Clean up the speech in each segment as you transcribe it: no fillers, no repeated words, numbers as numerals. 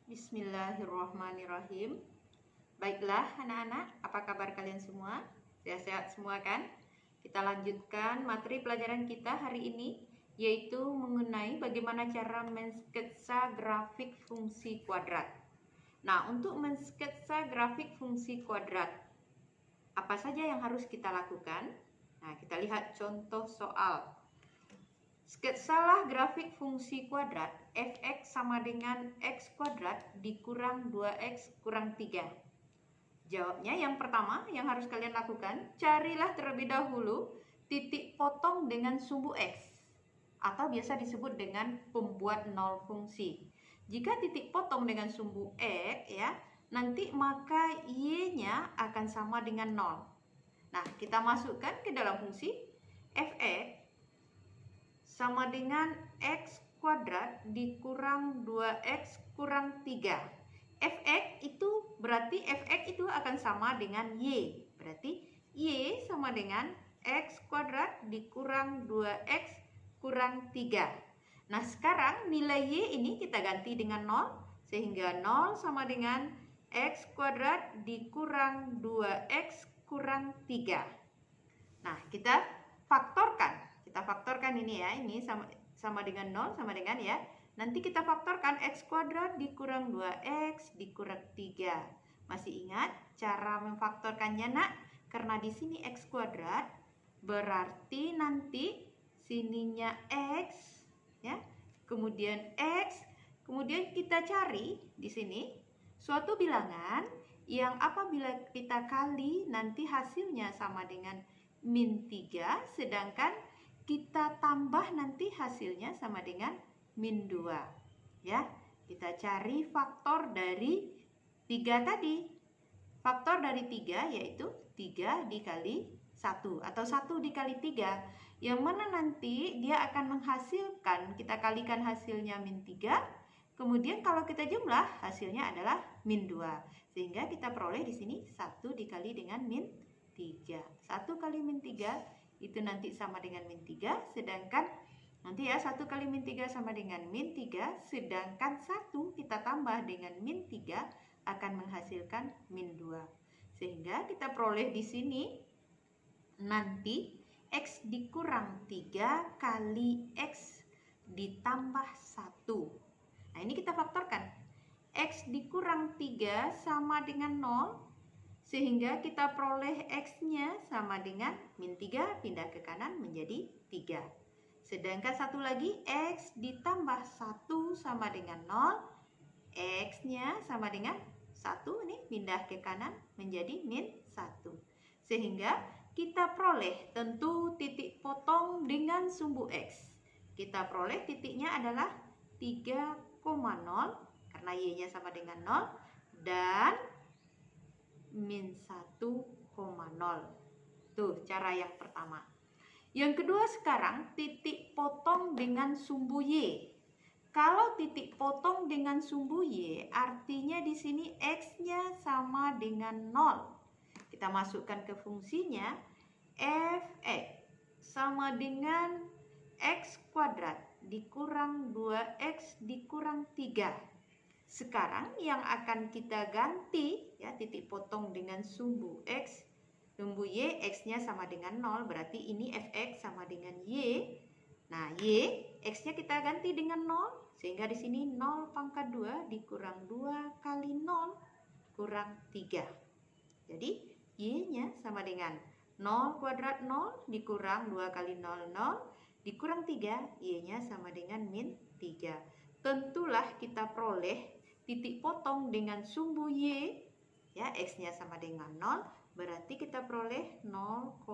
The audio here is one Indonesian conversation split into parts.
Bismillahirrahmanirrahim. Baiklah anak-anak, apa kabar kalian semua? Sehat-sehat semua kan? Kita lanjutkan materi pelajaran kita hari ini, yaitu mengenai bagaimana cara mensketsa grafik fungsi kuadrat. Nah, untuk mensketsa grafik fungsi kuadrat, apa saja yang harus kita lakukan? Nah, kita lihat contoh soal. Sketsalah grafik fungsi kuadrat f(x) sama dengan x kuadrat dikurang 2x kurang 3. Jawabnya yang pertama yang harus kalian lakukan, carilah terlebih dahulu titik potong dengan sumbu x, atau biasa disebut dengan pembuat nol fungsi. Jika titik potong dengan sumbu x, ya, nanti maka y-nya akan sama dengan 0. Nah, kita masukkan ke dalam fungsi f(x) sama dengan x kuadrat dikurang 2x kurang 3. Fx itu berarti Fx itu akan sama dengan Y. Berarti Y sama dengan x kuadrat dikurang 2x kurang 3. Nah, sekarang nilai Y ini kita ganti dengan 0. Sehingga 0 sama dengan x kuadrat dikurang 2x kurang 3. Nah, kita faktorkan. Kita faktorkan ini ya, ini sama dengan 0 sama dengan ya. Nanti kita faktorkan x kuadrat dikurang 2x dikurang 3. Masih ingat cara memfaktorkannya, Nak? Karena di sini x kuadrat berarti nanti sininya x ya. Kemudian x, kemudian kita cari di sini suatu bilangan yang apabila kita kali nanti hasilnya sama dengan min 3, sedangkan kita tambah nanti hasilnya sama dengan min 2. Ya, kita cari faktor dari 3 tadi. Faktor dari 3 yaitu 3 dikali 1 atau 1 dikali 3. Yang mana nanti dia akan menghasilkan, kita kalikan hasilnya min 3. Kemudian kalau kita jumlah hasilnya adalah min 2. Sehingga kita peroleh di sini 1 dikali dengan min 3. 1 kali min 3 itu nanti sama dengan min 3, sedangkan nanti ya 1 kali min 3 sama dengan min 3, sedangkan 1 kita tambah dengan min 3 akan menghasilkan min 2. Sehingga kita peroleh di sini nanti x dikurang 3 kali x ditambah 1. Nah, ini kita faktorkan. X dikurang 3 sama dengan 0, sehingga kita peroleh x-nya sama dengan min 3, pindah ke kanan menjadi 3. Sedangkan satu lagi, x ditambah 1 sama dengan 0, x-nya sama dengan 1, ini pindah ke kanan menjadi min 1. Sehingga kita peroleh tentu titik potong dengan sumbu x. Kita peroleh titiknya adalah 3,0 karena y-nya sama dengan 0 dan min 1,0. Tuh cara yang pertama. Yang kedua sekarang titik potong dengan sumbu y. Kalau titik potong dengan sumbu y artinya di sini x-nya sama dengan 0. Kita masukkan ke fungsinya f(x) sama dengan x kuadrat dikurang 2x dikurang 3. Sekarang yang akan kita ganti ya, titik potong dengan sumbu x, sumbu y, x-nya sama dengan 0, berarti ini fx sama dengan y. Nah, y, x-nya kita ganti dengan 0, sehingga di sini 0 pangkat 2 dikurang 2 kali 0 kurang 3. Jadi, y-nya sama dengan 0 kuadrat 0 dikurang 2 kali 0, 0 dikurang 3, y-nya sama dengan min 3. Tentulah kita peroleh titik potong dengan sumbu y, ya, x-nya sama dengan 0, berarti kita peroleh 0,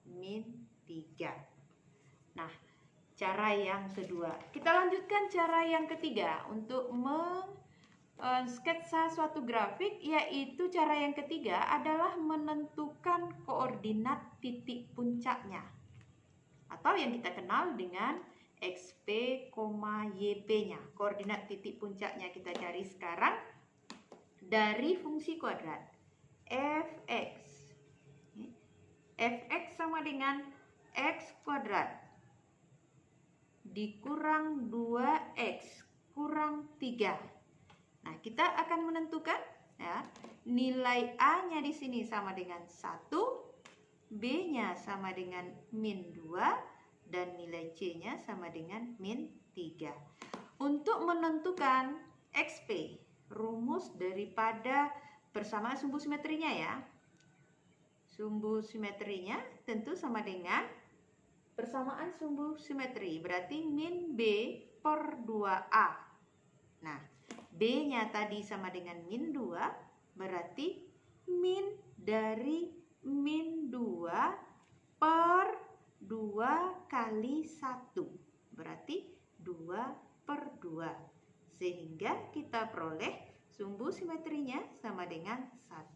min 3. Nah, cara yang kedua. Kita lanjutkan cara yang ketiga untuk sketsa suatu grafik, yaitu cara yang ketiga adalah menentukan koordinat titik puncaknya, atau yang kita kenal dengan XP, YP-nya. Koordinat titik puncaknya kita cari sekarang dari fungsi kuadrat fx. Fx sama dengan x kuadrat dikurang 2x kurang 3. Nah, kita akan menentukan ya, nilai A-nya di sini sama dengan 1, B-nya sama dengan min 2, dan nilai C-nya sama dengan min 3. Untuk menentukan XP, rumus daripada persamaan sumbu simetrinya ya. Sumbu simetrinya tentu sama dengan persamaan sumbu simetri, berarti min B per 2A. Nah, B-nya tadi sama dengan min 2, berarti min dari min 2 per 2 kali 1. Berarti 2 per 2. Sehingga kita peroleh sumbu simetrinya sama dengan 1.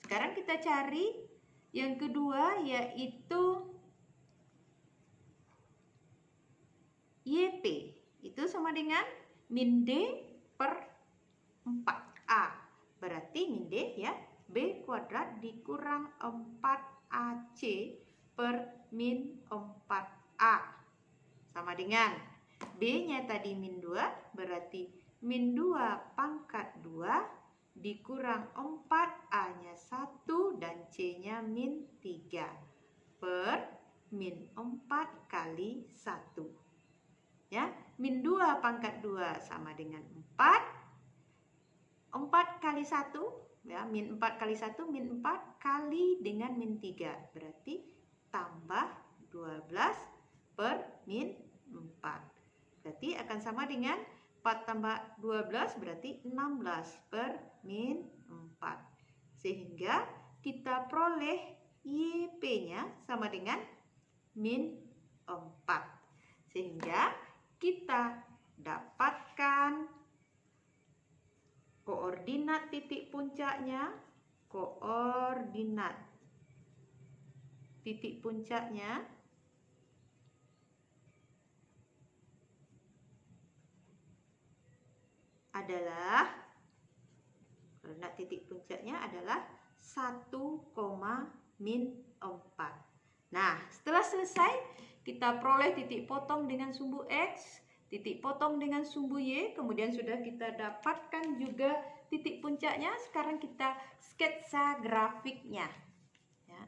Sekarang kita cari yang kedua, yaitu YP. Itu sama dengan min D per 4A. Berarti min D ya, B kuadrat dikurang 4AC per min 4A. Sama dengan B-nya tadi min 2, berarti min 2 pangkat 2 dikurang 4A-nya 1 dan C-nya min 3 per min 4 kali 1. Ya, min 2 pangkat 2 sama dengan 4. 4 kali 1, ya, min 4 kali 1, min 4 kali dengan min 3. Berarti tambah 12 per min 4. Berarti akan sama dengan 4 tambah 12 berarti 16 per min 4. Sehingga kita peroleh YP-nya sama dengan min 4. Sehingga kita dapatkan koordinat titik puncaknya, adalah koordinat titik puncaknya adalah 1, min 4. Nah, setelah selesai kita peroleh titik potong dengan sumbu X, titik potong dengan sumbu Y, kemudian sudah kita dapatkan juga titik puncaknya. Sekarang kita sketsa grafiknya. Ya.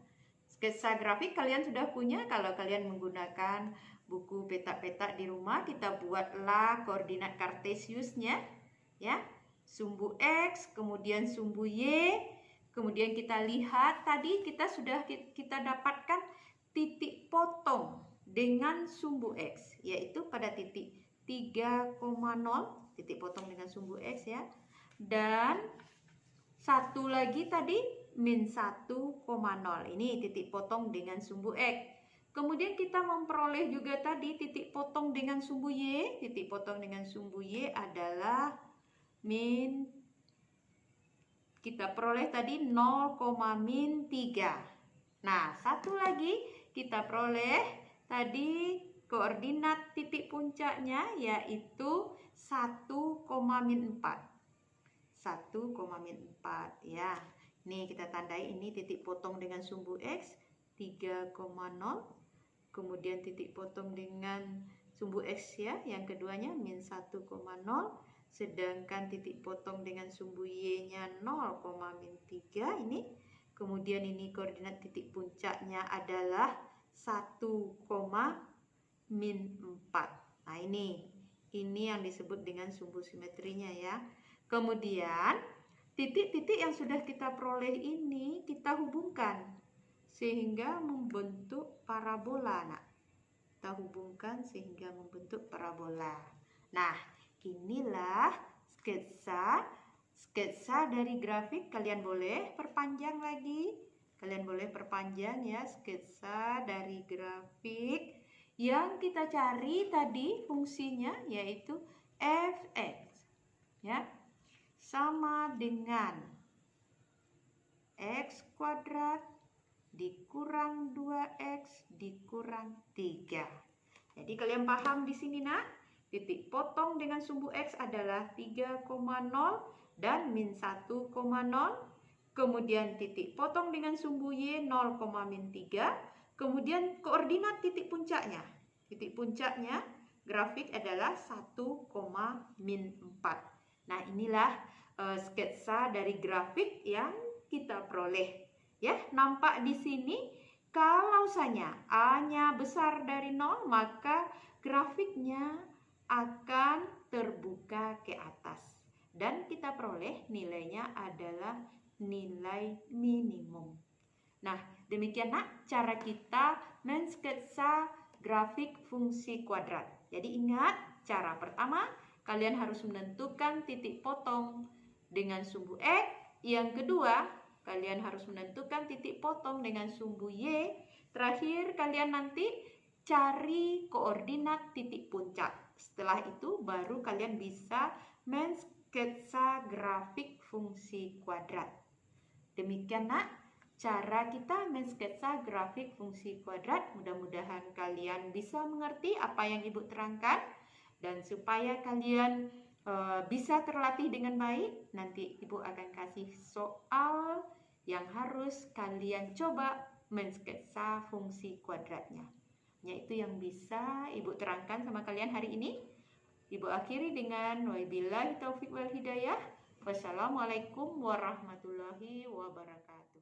Sketsa grafik kalian sudah punya. Kalau kalian menggunakan buku peta-peta di rumah, kita buatlah koordinat kartesiusnya. Ya, sumbu X, kemudian sumbu Y, kemudian kita lihat tadi kita dapatkan titik potong dengan sumbu X, yaitu pada titik 3,0, titik potong dengan sumbu X ya. Dan satu lagi tadi min 1,0, ini titik potong dengan sumbu X. Kemudian kita memperoleh juga tadi titik potong dengan sumbu Y. Titik potong dengan sumbu Y adalah kita peroleh tadi 0, min 3. Nah, satu lagi kita peroleh tadi koordinat titik puncaknya yaitu 1, min 4. 1, min 4 ya. Nih kita tandai ini titik potong dengan sumbu X 3,0. Kemudian titik potong dengan sumbu X ya, yang keduanya min 1,0. Sedangkan titik potong dengan sumbu Y-nya 0, min 3 ini. Kemudian ini koordinat titik puncaknya adalah 1, min 4. Nah, ini yang disebut dengan sumbu simetrinya ya. Kemudian titik-titik yang sudah kita peroleh ini kita hubungkan sehingga membentuk parabola. Nah, kita hubungkan sehingga membentuk parabola. Nah, inilah sketsa dari grafik. Kalian boleh perpanjang lagi. Kalian boleh perpanjang ya, sketsa dari grafik yang kita cari tadi fungsinya yaitu fx ya sama dengan x kuadrat dikurang 2x dikurang 3. Jadi kalian paham di sini nak, titik potong dengan sumbu x adalah 3,0 dan min 1,0. Kemudian titik potong dengan sumbu y 0, min 3. Kemudian koordinat titik puncaknya. Titik puncaknya grafik adalah 1, min 4. Nah, inilah sketsa dari grafik yang kita peroleh. Ya, nampak di sini kalau saja A-nya besar dari 0, maka grafiknya akan terbuka ke atas. Dan kita peroleh nilainya adalah nilai minimum. Nah, demikian nak cara kita mensketsa grafik fungsi kuadrat. Jadi ingat, cara pertama kalian harus menentukan titik potong dengan sumbu X. Yang kedua, kalian harus menentukan titik potong dengan sumbu Y. Terakhir, kalian nanti cari koordinat titik puncak. Setelah itu baru kalian bisa mensketsa grafik fungsi kuadrat. Demikian nak cara kita mensketsa grafik fungsi kuadrat. Mudah-mudahan kalian bisa mengerti apa yang Ibu terangkan. Dan supaya kalian bisa terlatih dengan baik, nanti Ibu akan kasih soal yang harus kalian coba mensketsa fungsi kuadratnya. Yaitu yang bisa Ibu terangkan sama kalian hari ini. Ibu akhiri dengan wabillahi taufiq wal hidayah. Wassalamualaikum warahmatullahi wabarakatuh.